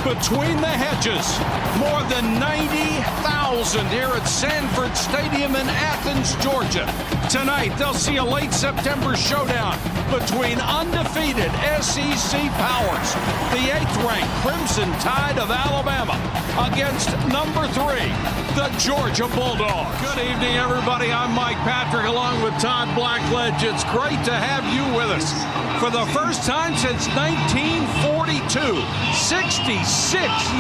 between the hedges. More than 90,000 here at Sanford Stadium in Athens, Georgia. Tonight, they'll see a late September showdown between undefeated SEC powers, the 8th-ranked Crimson Tide of Alabama, against number 3, the Georgia Bulldogs. Good evening, everybody. I'm Mike Patrick along with Todd Blackledge. It's great to have you with us. For the first time since 1942, 66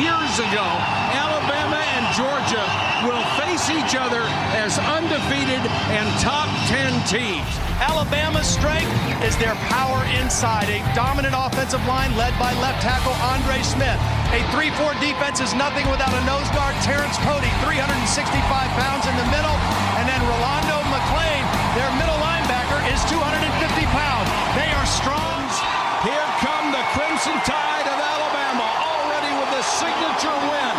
years ago, Alabama and Georgia will face each other as undefeated and top 10 teams. Alabama's strength is their power inside. A dominant offensive line led by left tackle Andre Smith. A 3-4 defense is nothing without a nose guard, Terrence Cody, 365 pounds in the middle. And then Rolando McClain, their middle linebacker, is 250 pounds. They are strong. Here come the Crimson Tide of Alabama, already with a signature win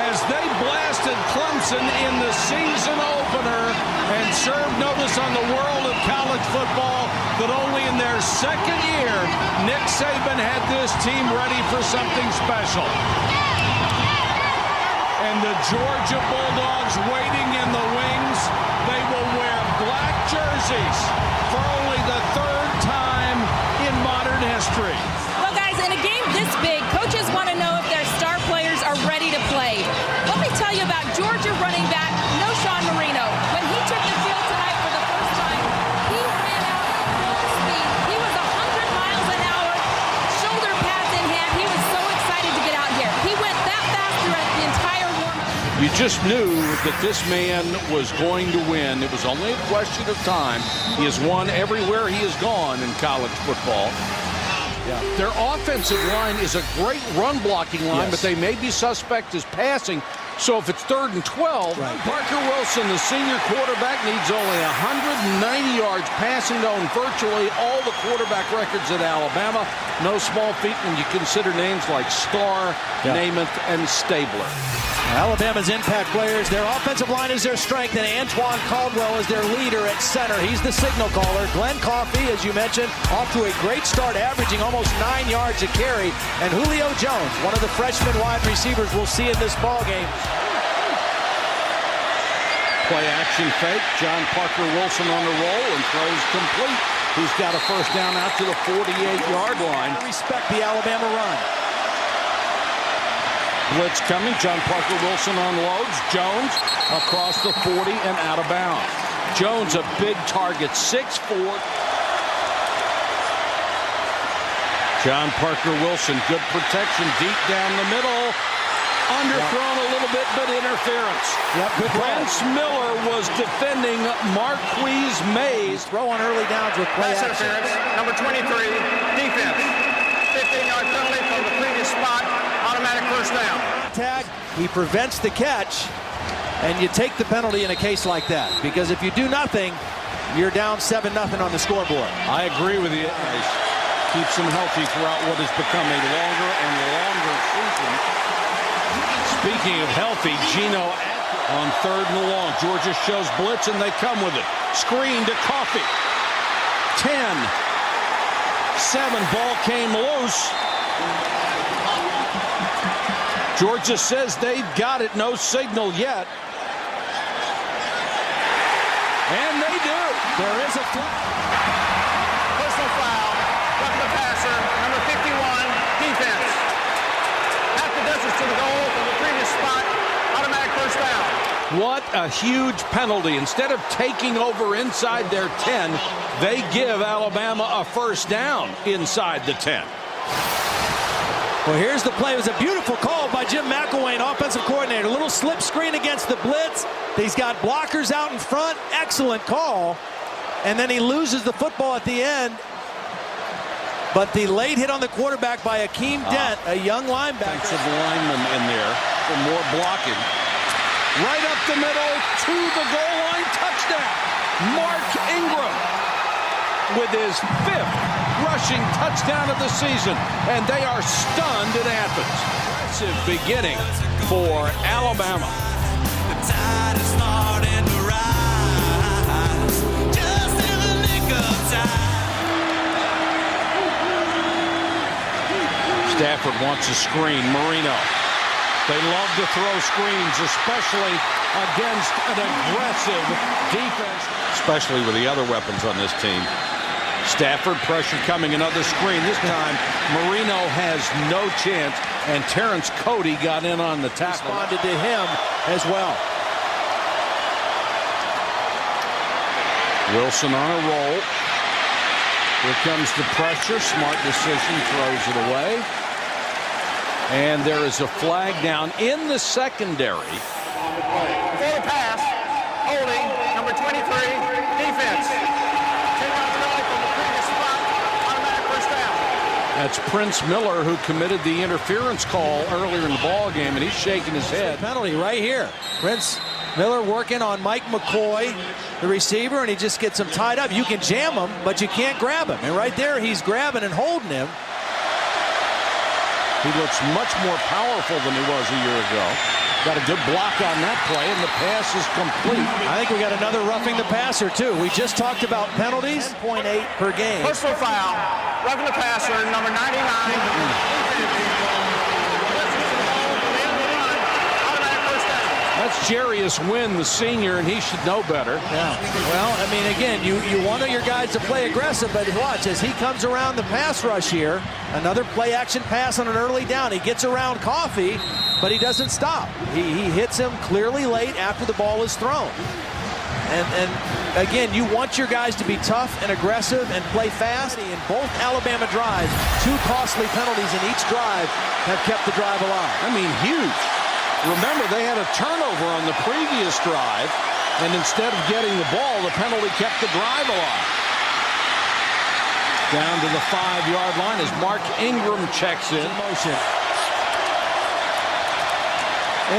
as they blasted Clemson in the season opener and served notice on the world of college football that only in their second year, Nick Saban had this team ready for something special. And the Georgia Bulldogs waiting in the wings. They will wear black jerseys for only the 3rd time in modern history. Well, guys, in a game this big, coaches want to know if their star players are ready to play. Let me tell you about Georgia running back Knowshon Moreno. When he took the field tonight for the first time, he ran out at full speed. He was 100 miles an hour, shoulder pads in hand. He was so excited to get out here. He went that fast throughout the entire warm-up. You just knew that this man was going to win. It was only a question of time. He has won everywhere he has gone in college football. Yeah. Their offensive line is a great run-blocking line, but they may be suspect as passing. So if it's 3rd and 12, Parker Wilson, the senior quarterback, needs only 190 yards passing to own virtually all the quarterback records at Alabama. No small feat when you consider names like Starr, Namath, and Stabler. Alabama's impact players, their offensive line is their strength, and Antoine Caldwell is their leader at center. He's the signal caller. Glenn Coffey, as you mentioned, off to a great start, averaging almost 9 yards a carry. And Julio Jones, one of the freshman wide receivers we'll see in this ballgame. Play action fake. John Parker Wilson on the roll and throws complete. He's got a first down out to the 48-yard line. Respect the Alabama run. Blitz coming. John Parker Wilson unloads. Jones across the 40 and out of bounds. Jones a big target, 6'4". John Parker Wilson, good protection deep down the middle. Underthrown a little bit, but interference. Brance Miller was defending Marquise Mays. Throw on early downs with play Pass action. interference, number 23, defense. 15-yard penalty from the previous spot, automatic first down. Tag, he prevents the catch, and you take the penalty in a case like that. Because if you do nothing, you're down 7-0 on the scoreboard. I agree with you. Keeps them healthy throughout what has become a longer and longer season. Speaking of healthy, Geno on 3rd and long. Georgia shows blitz, and they come with it. Screen to Coffey. 10. 7. Ball came loose. Georgia says they've got it. No signal yet. And they do. There is a Personal foul, roughing the passer, number 51, defense. Half the distance to the goal from the previous spot, automatic first down. What a huge penalty. Instead of taking over inside their 10, they give Alabama a first down inside the 10. Well, here's the play. It was a beautiful call by Jim McElwain, offensive coordinator. A little slip screen against the blitz. He's got blockers out in front. Excellent call. And then he loses the football at the end. But the late hit on the quarterback by Akeem Dent, a young linebacker. Defensive lineman in there for more blocking. Right up the middle to the goal line. Touchdown. Mark Ingram with his 5th rushing touchdown of the season. And they are stunned at Athens. Impressive beginning for Alabama. The tide is starting to rise, just in the nick of time. Stafford wants a screen. Marino. They love to throw screens, especially against an aggressive defense, especially with the other weapons on this team. Stafford pressure coming, another screen. This time, Marino has no chance, and Terrence Cody got in on the tackle. Responded to him as well. Wilson on a roll. Here comes the pressure. Smart decision, throws it away. And there is a flag down in the secondary. For the pass, holding, number 23, defense. 10 yards away from the previous spot, automatic first down. That's Prince Miller, who committed the interference call earlier in the ball game, and he's shaking his head. Penalty right here. Prince Miller working on Mike McCoy, the receiver, and he just gets him tied up. You can jam him, but you can't grab him. And right there, he's grabbing and holding him. He looks much more powerful than he was a year ago. Got a good block on that play, and the pass is complete. I think we got another roughing the passer, too. We just talked about penalties. 0.8 per game. Personal foul, roughing the passer, number 99. That's Jarius Wynn, the senior, and he should know better. Yeah. Well, I mean, again, you want your guys to play aggressive, but watch, as he comes around the pass rush here, another play-action pass on an early down. He gets around Coffee, but he doesn't stop. He hits him clearly late after the ball is thrown. And again, you want your guys to be tough and aggressive and play fast. In both Alabama drives, 2 costly penalties in each drive have kept the drive alive. I mean, huge. Remember, they had a turnover on the previous drive, and instead of getting the ball, the penalty kept the drive alive. Down to the 5-yard line as Mark Ingram checks in. Motion.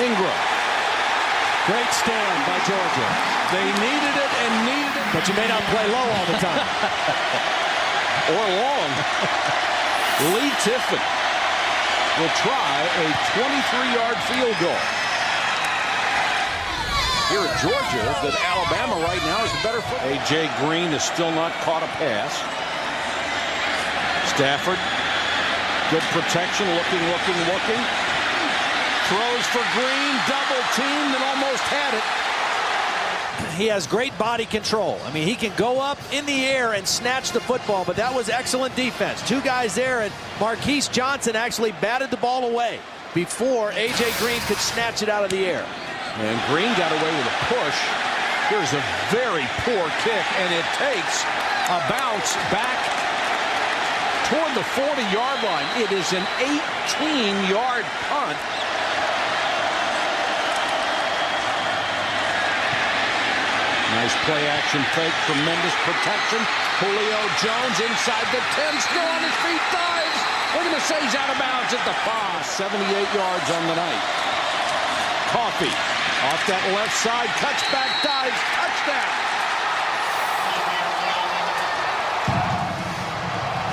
Ingram. Great stand by Georgia. They needed it and needed it. But you may not play low all the time. Or long. Lee Tiffin will try a 23-yard field goal. Here at Georgia, that Alabama right now is the better foot. A.J. Green has still not caught a pass. Stafford, good protection, looking. Throws for Green, double teamed and almost had it. He has great body control. I mean, he can go up in the air and snatch the football, but that was excellent defense. 2 guys there, and Marquise Johnson actually batted the ball away before A.J. Green could snatch it out of the air. And Green got away with a push. Here's a very poor kick, and it takes a bounce back toward the 40-yard line. It is an 18-yard punt. Nice play-action fake, tremendous protection. Julio Jones inside the 10, still on his feet, dives. We're going to say he's out of bounds at the 5. 78 yards on the night. Coffee off that left side, cuts back, dives, touchdown.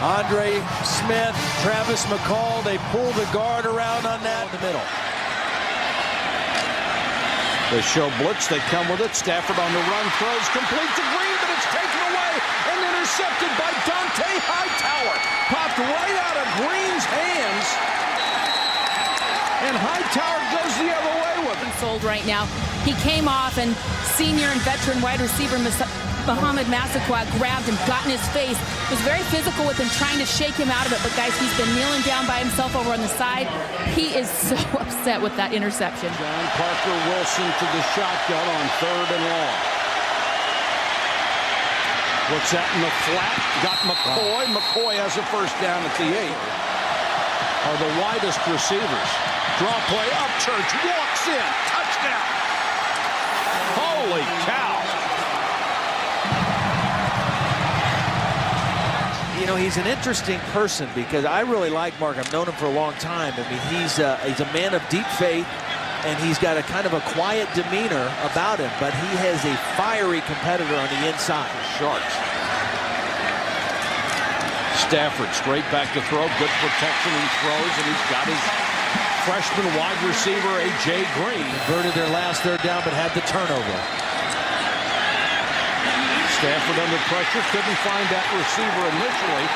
Andre Smith, Travis McCall, they pull the guard around on that in the middle. They show blitz, they come with it. Stafford on the run, throws complete to Green, but it's taken away and intercepted by Dante Hightower. Popped right out of Green's hands, and Hightower goes the other way with it. Sold right now. He came off, and senior and veteran wide receiver Muhammad Massaquoi grabbed him, got in his face, was very physical with him, trying to shake him out of it. But guys, he's been kneeling down by himself over on the side. He is so upset with that interception. John Parker Wilson to the shotgun on 3rd and long. Looks at in the flat, got McCoy. McCoy has a first down at the 8. Are the widest receivers. Draw play, Upchurch walks in, touchdown. Holy cow. You know, he's an interesting person because I really like Mark. I've known him for a long time. I mean, he's a man of deep faith, and he's got a kind of a quiet demeanor about him, but he has a fiery competitor on the inside. Sharks. Stafford straight back to throw. Good protection and throws, and he's got his freshman wide receiver, A.J. Green. Converted their last 3rd down, but had the turnover. Stafford under pressure, couldn't find that receiver initially.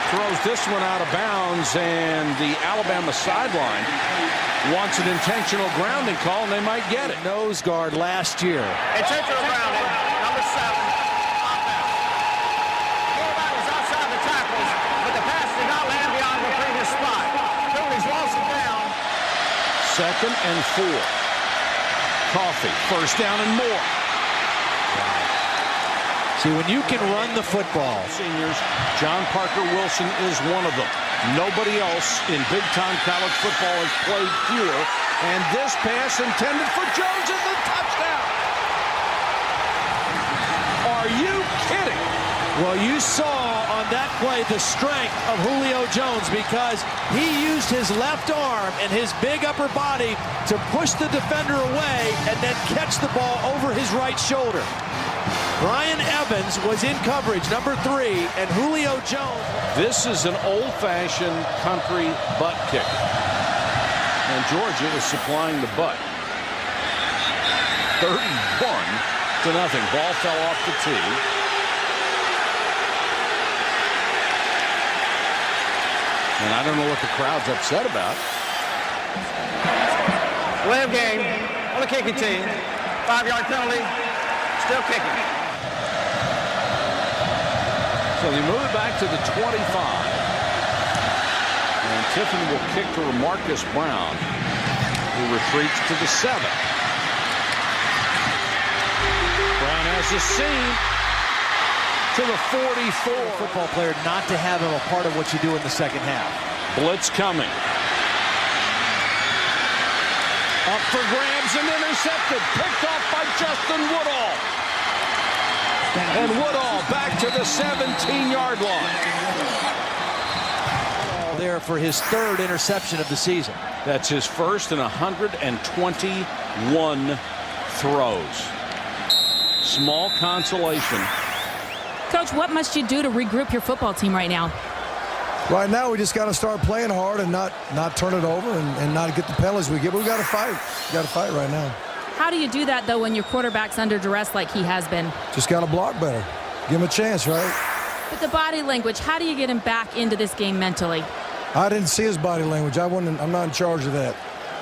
throws this one out of bounds, and the Alabama sideline wants an intentional grounding call, and they might get it. Nose guard last year. Intentional grounding, number 7. Quarterback was outside the tackles, but the pass did not land beyond the previous spot. Penalties lost it down. 2nd and 4. Coffee, 1st down and more. See, when you can run the football. Seniors, John Parker Wilson is one of them. Nobody else in big-time college football has played fewer. And this pass intended for Jones is the touchdown. Are you kidding? Well, you saw on that play the strength of Julio Jones because he used his left arm and his big upper body to push the defender away and then catch the ball over his right shoulder. Brian Evans was in coverage, number 3, and Julio Jones. This is an old-fashioned country butt kick. And Georgia is supplying the butt. 31-0. Ball fell off the tee. And I don't know what the crowd's upset about. Delay of game on the kicking team. 5-yard penalty. Still kicking. So they move it back to the 25. And Tiffin will kick to Marcus Brown, who retreats to the 7. Brown has a seam to the 44. Football player not to have him a part of what you do in the second half. Blitz coming. Up for grabs and intercepted. Picked off by Justin Woodall. And Woodall back to the 17-yard line. There for his 3rd interception of the season. That's his first in 121 throws. Small consolation. Coach, what must you do to regroup your football team right now? Right now, we just got to start playing hard and not turn it over and not get the penalties we get. But we got to fight. We got to fight right now. How do you do that, though, when your quarterback's under duress like he has been? Just got to block better. Give him a chance, right? But the body language, how do you get him back into this game mentally? I didn't see his body language. I'm not in charge of that.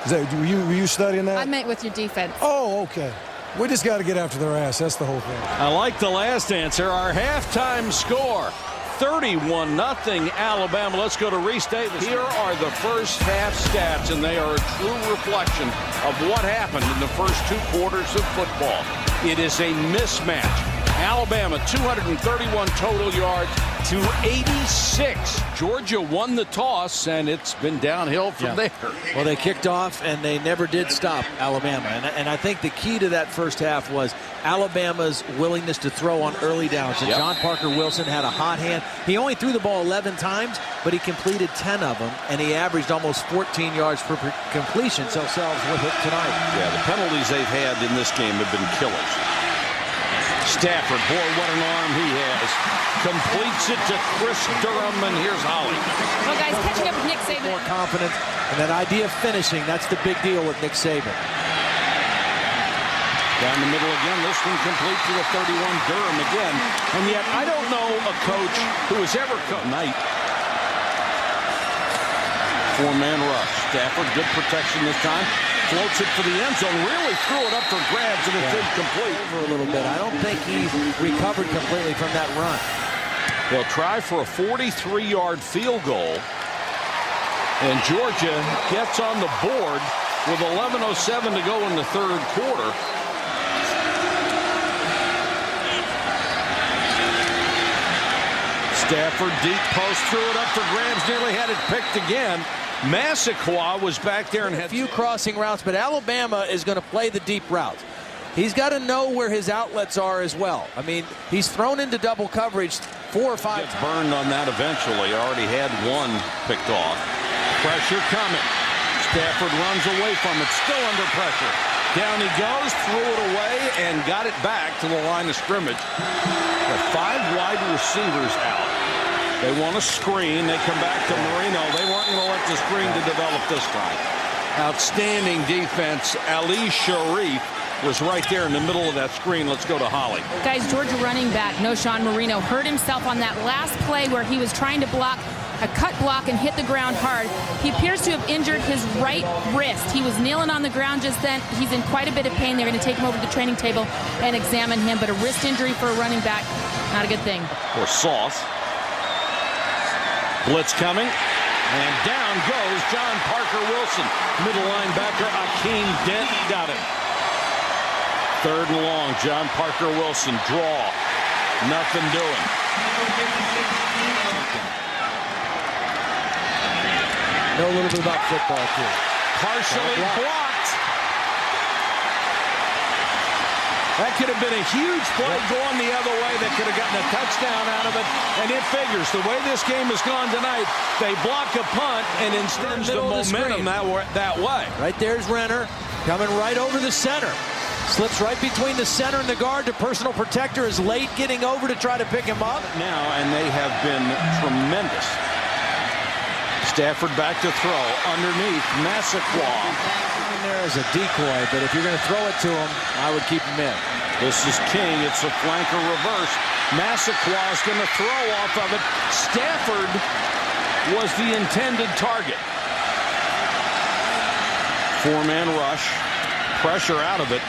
Were you studying that? I meant with your defense. Oh, okay. We just got to get after their ass. That's the whole thing. I like the last answer. Our halftime score, 31-0 Alabama. Let's go to Reese Davis. Here are the first half stats, and they are a true reflection of what happened in the first 2 quarters of football. It is a mismatch. Alabama, 231 total yards to 86. Georgia won the toss, and it's been downhill from there. Well, they kicked off, and they never did stop Alabama. And I think the key to that first half was Alabama's willingness to throw on early downs. And John Parker Wilson had a hot hand. He only threw the ball 11 times, but he completed 10 of them, and he averaged almost 14 yards per completion. So selves with it tonight. Yeah, the penalties they've had in this game have been killers. Stafford, boy, what an arm he has. Completes it to Chris Durham, and here's Holly. Well, guys, catching up with Nick Saban. More confidence, and that idea of finishing, that's the big deal with Nick Saban. Down the middle again, this one complete to the 31, Durham again. And yet, I don't know a coach who has ever come night. 4-man rush. Stafford, good protection this time. Floats it for the end zone, really threw it up for grabs, and it's incomplete. Over a little bit. I don't think he recovered completely from that run. They'll try for a 43-yard field goal. And Georgia gets on the board with 11:07 to go in the 3rd quarter. Stafford deep post, threw it up for grabs, nearly had it picked again. Massaquoi was back there and had a few crossing routes, but Alabama is going to play the deep routes. He's got to know where his outlets are as well. I mean, he's thrown into double coverage 4 or 5 times. Burned on that eventually. Already had one picked off. Pressure coming. Stafford runs away from it, still under pressure. Down he goes, threw it away, and got it back to the line of scrimmage. The 5 wide receivers out. They want a screen. They come back to Marino. They weren't going to let the screen to develop this time. Outstanding defense. Ali Sharif was right there in the middle of that screen. Let's go to Holly. Guys, Georgia running back Noshawn Marino hurt himself on that last play where he was trying to block a cut block and hit the ground hard. He appears to have injured his right wrist. He was kneeling on the ground just then. He's in quite a bit of pain. They're going to take him over to the training table and examine him. But a wrist injury for a running back, not a good thing. For Sauce. Blitz coming. And down goes John Parker Wilson. Middle linebacker Akeem Dent got him. 3rd and long. John Parker Wilson. Draw. Nothing doing. Know a little bit about football, too. Partially blocked. That could have been a huge play going the other way that could have gotten a touchdown out of it. And it figures the way this game has gone tonight, they block a punt and instead the momentum that way. Right there's Renner coming right over the center. Slips right between the center and the guard. The personal protector is late getting over to try to pick him up. Now, and they have been tremendous. Stafford back to throw underneath Massaquoi. There is a decoy, but if you're going to throw it to him, I would keep him in. This is King. It's a flanker reverse. Massaquoi is going to throw off of it. Stafford was the intended target. 4-man rush. Pressure out of it.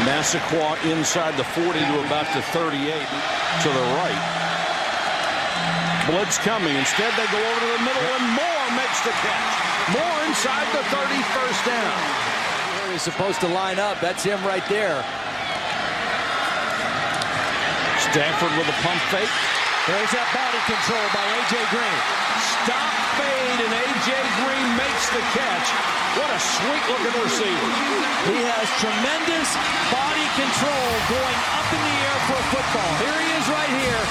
Massaquoi inside the 40 to about the 38 to the right. Blitz coming. Instead, they go over to the middle, and Moore makes the catch. Moore inside the 30, first down. Where he's supposed to line up. That's him right there. Stafford with a pump fake. There's that body control by A.J. Green. Stop fade, and A.J. Green makes the catch. What a sweet-looking receiver. He has tremendous body control going up in the air for a football. Here he is right here.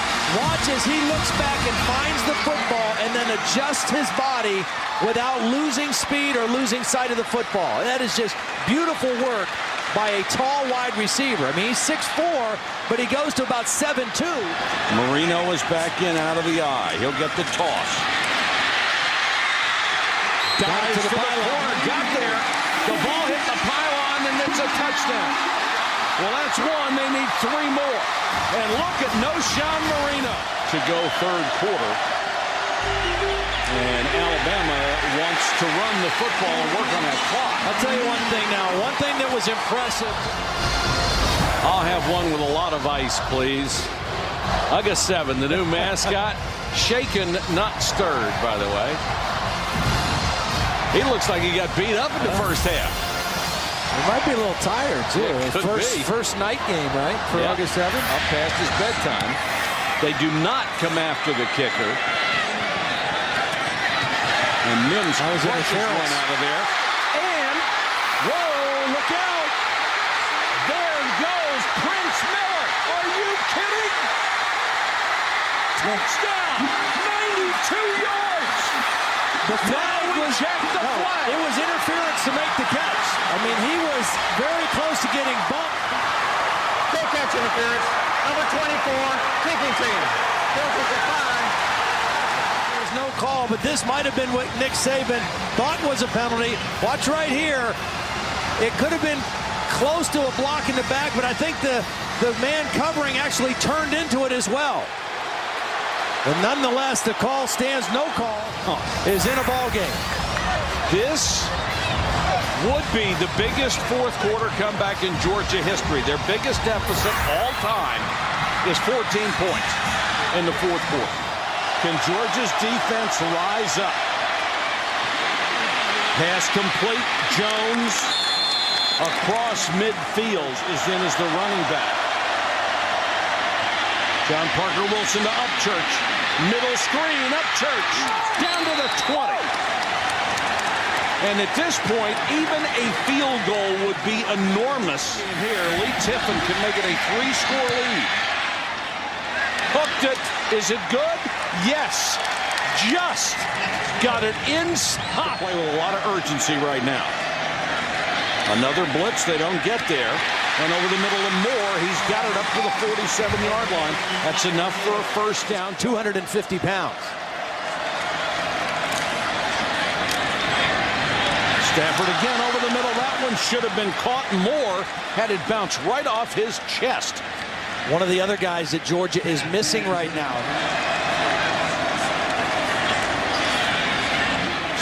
Watch as he looks back and finds the football and then adjusts his body without losing speed or losing sight of the football. That is just beautiful work by a tall wide receiver. I mean, he's 6'4", but he goes to about 7'2". Marino is back in out of the eye. He'll get the toss. Dives to the corner, got there. The ball hit the pylon, and it's a touchdown. Well, that's one. They need 3 more. And look at Noshawn Marino to go 3rd quarter. And Alabama wants to run the football and work on that clock. I'll tell you one thing now. One thing that was impressive. I'll have one with a lot of ice, please. Uga 7, the new mascot. Shaken, not stirred, by the way. He looks like he got beat up in the first half. He might be a little tired, too. First night game, right, for August 7th? Up past his bedtime. They do not come after the kicker. And Mims crushes one out of there. And, whoa, look out. There goes Prince Miller. Are you kidding? Touchdown. 92 yards. Now we check the flag. It was interference to make the catch. I mean, he was very close to getting bumped. No catch interference. Number 24, kicking team. Filters the 5. There's no call, but this might have been what Nick Saban thought was a penalty. Watch right here. It could have been close to a block in the back, but I think the man covering actually turned into it as well. But nonetheless, the call stands. No call is in a ball game. This would be the biggest 4th quarter comeback in Georgia history. Their biggest deficit all time is 14 points in the 4th quarter. Can Georgia's defense rise up? Pass complete. Jones across midfield is in as the running back. John Parker Wilson to Upchurch. Middle screen, Upchurch. Down to the 20. And at this point, even a field goal would be enormous. Here, Lee Tiffin can make it a 3-score lead. Hooked it. Is it good? Yes. Just got it inside. Play with a lot of urgency right now. Another blitz. They don't get there. And over the middle of Moore, he's got it up to the 47-yard line. That's enough for a first down. 250 pounds. Stafford again over the middle. That one should have been caught more had it bounced right off his chest. One of the other guys that Georgia is missing right now.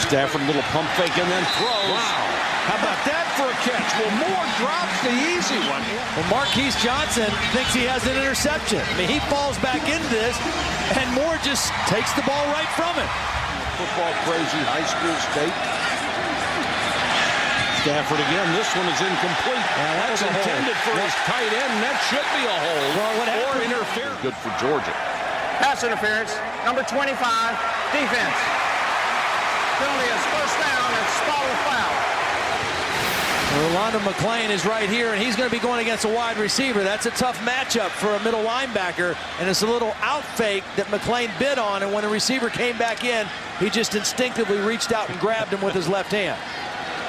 Stafford, little pump fake and then throws. Wow. How about that for a catch? Well, Moore drops the easy one. Well, Marquise Johnson thinks he has an interception. I mean, he falls back into this, and Moore just takes the ball right from him. Football crazy high school state. Stafford again. This one is incomplete. That was intended for his tight end. That should be a hold or interference. Good for Georgia. Pass interference, number 25, defense. Penalty is first down and spot with foul. Rolando McClain is right here, and he's going to be going against a wide receiver. That's a tough matchup for a middle linebacker, and it's a little out fake that McClain bid on, and when the receiver came back in, he just instinctively reached out and grabbed him with his left hand.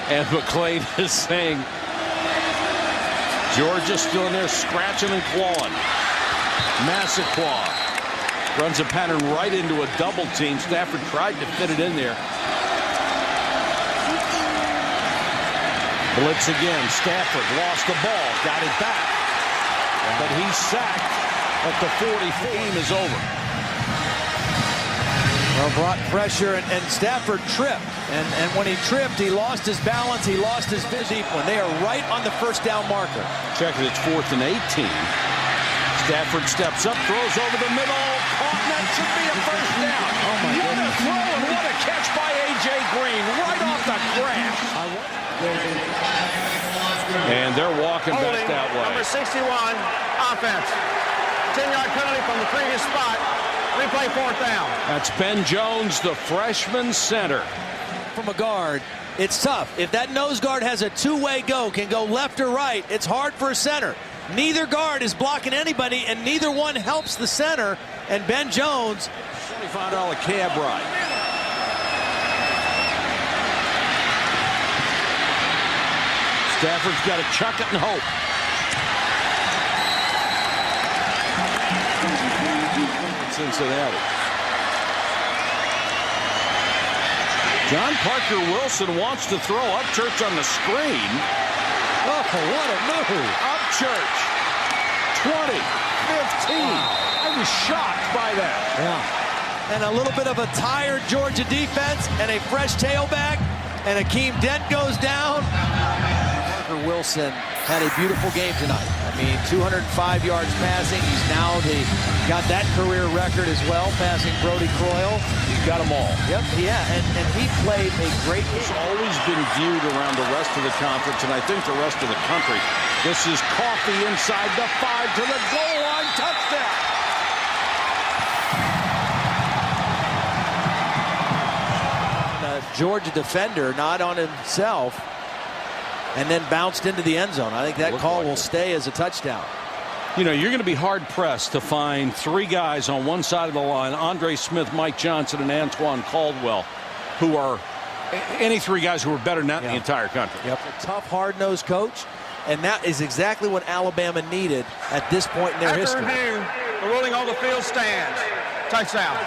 And McClain is saying, Georgia's still in there scratching and clawing. Massaquoi runs a pattern right into a double team. Stafford tried to fit it in there. Blitz again. Stafford lost the ball, got it back. But he's sacked at the 40. Game is over. Well, brought pressure, and Stafford tripped. And when he tripped, he lost his balance. He lost his deep one. They are right on the first down marker. Check it. It's 4th and 18. Stafford steps up, throws over the middle. Caught, and that should be a first down. Oh, my what goodness. a throw, and what a catch by A.J. Green. Right off the grass. And they're walking back that way. Number 61, offense. 10-yard penalty from the previous spot. Replay 4th down. That's Ben Jones, the freshman center. From a guard, it's tough. If that nose guard has a two-way go, can go left or right, it's hard for a center. Neither guard is blocking anybody, and neither one helps the center. And Ben Jones, $25 cab ride. Stafford's got to chuck it and hope. Cincinnati. John Parker Wilson wants to throw Upchurch on the screen. oh, what a move. Upchurch. 20, 15. I was shocked by that. Yeah. And a little bit of a tired Georgia defense and a fresh tailback, and Akeem Dent goes down. Parker Wilson had a beautiful game tonight. I mean, 205 yards passing. He's now got that career record as well, passing Brody Croyle. He's got them all. Yep, yeah, and he played a great game. It's always been viewed around the rest of the conference, and I think the rest of the country. This is Coffee inside the 5 to the goal line. Touchdown. Georgia defender, not on himself, and then bounced into the end zone. I think that call will stay as a touchdown. You know, you're going to be hard-pressed to find 3 guys on one side of the line, Andre Smith, Mike Johnson, and Antoine Caldwell, who are any 3 guys who are better than that in the entire country. Yep. A tough, hard-nosed coach, and that is exactly what Alabama needed at this point in their history. Review, the ruling on the field stands. Touchdown.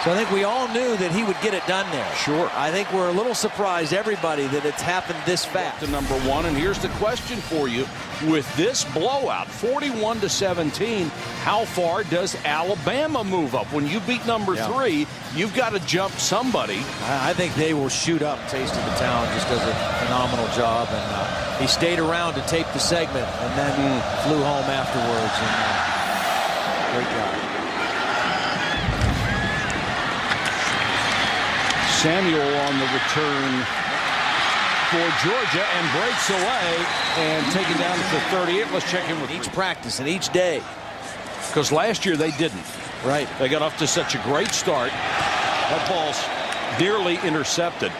So I think we all knew that he would get it done there. Sure. I think we're a little surprised, everybody, that it's happened this fast. To number 1, and here's the question for you. With this blowout, 41-17, how far does Alabama move up? When you beat number 3, you've got to jump somebody. I think they will shoot up. Taste of the Town just does a phenomenal job, and he stayed around to tape the segment and then flew home afterwards. And great job. Samuel on the return for Georgia and breaks away and taken down to the 38. Let's check in with each practice and each day. Because last year they didn't. Right. They got off to such a great start. That ball's nearly intercepted.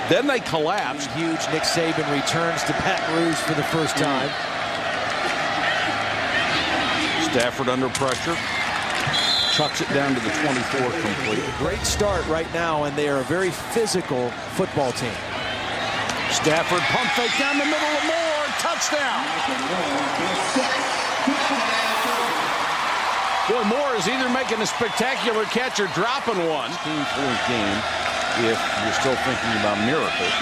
Then they collapsed. Huge. Nick Saban returns to Baton Rouge for the first time. Stafford under pressure. Chucks it down to the 24 complete. Great start right now, and they are a very physical football team. Stafford pump fake down the middle of Moore. Touchdown. Boy, Moore is either making a spectacular catch or dropping one. 15-point game. if you're still thinking about miracles.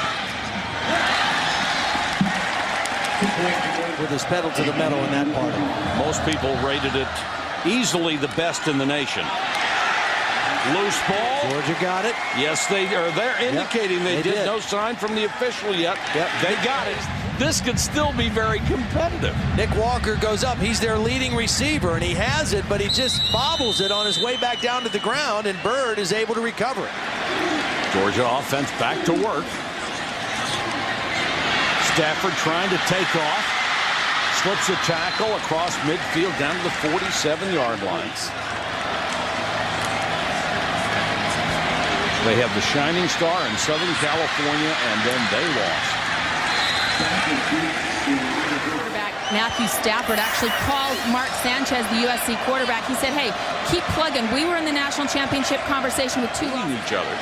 With his pedal to the metal in that part. Most people rated it easily the best in the nation. Loose ball. Georgia got it. Yes, they're indicating they did. did. No sign from the official yet. Yep. They got it. This could still be very competitive. Nick Walker goes up. He's their leading receiver, and he has it, but he just bobbles it on his way back down to the ground, and Bird is able to recover it. Georgia offense back to work. Stafford trying to take off. Slips a tackle across midfield down to the 47-yard line. They have the shining star in Southern California, and then they lost. Quarterback Matthew Stafford actually called Mark Sanchez, the USC quarterback. He said, hey, keep plugging. We were in the national championship conversation with 2 losses. Each other.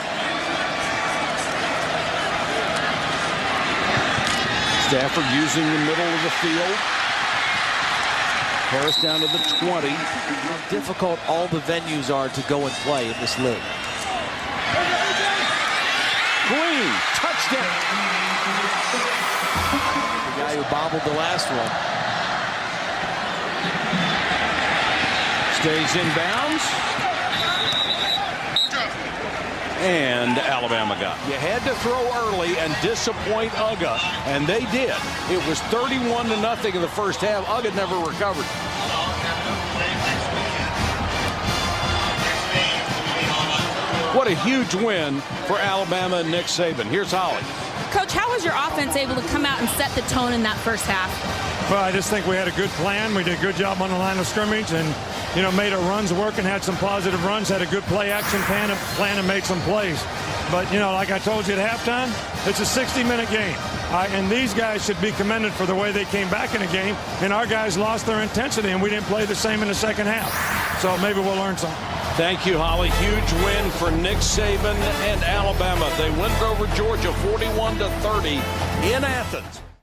Stafford using the middle of the field. Harris down to the 20. How difficult all the venues are to go and play in this league. Green, touchdown. The guy who bobbled the last one. Stays in bounds. And Alabama got it. You had to throw early and disappoint Uga, and they did. It was 31-0 in the first half. Uga never recovered. What a huge win for Alabama and Nick Saban. Here's Holly. Coach, how was your offense able to come out and set the tone in that first half? Well, I just think we had a good plan. We did a good job on the line of scrimmage and, made our runs work and had some positive runs, had a good play action plan and made some plays. But, like I told you at halftime, it's a 60-minute game. And these guys should be commended for the way they came back in the game. And our guys lost their intensity, and we didn't play the same in the second half. So maybe we'll learn something. Thank you, Holly. Huge win for Nick Saban and Alabama. They win over Georgia 41-30 in Athens.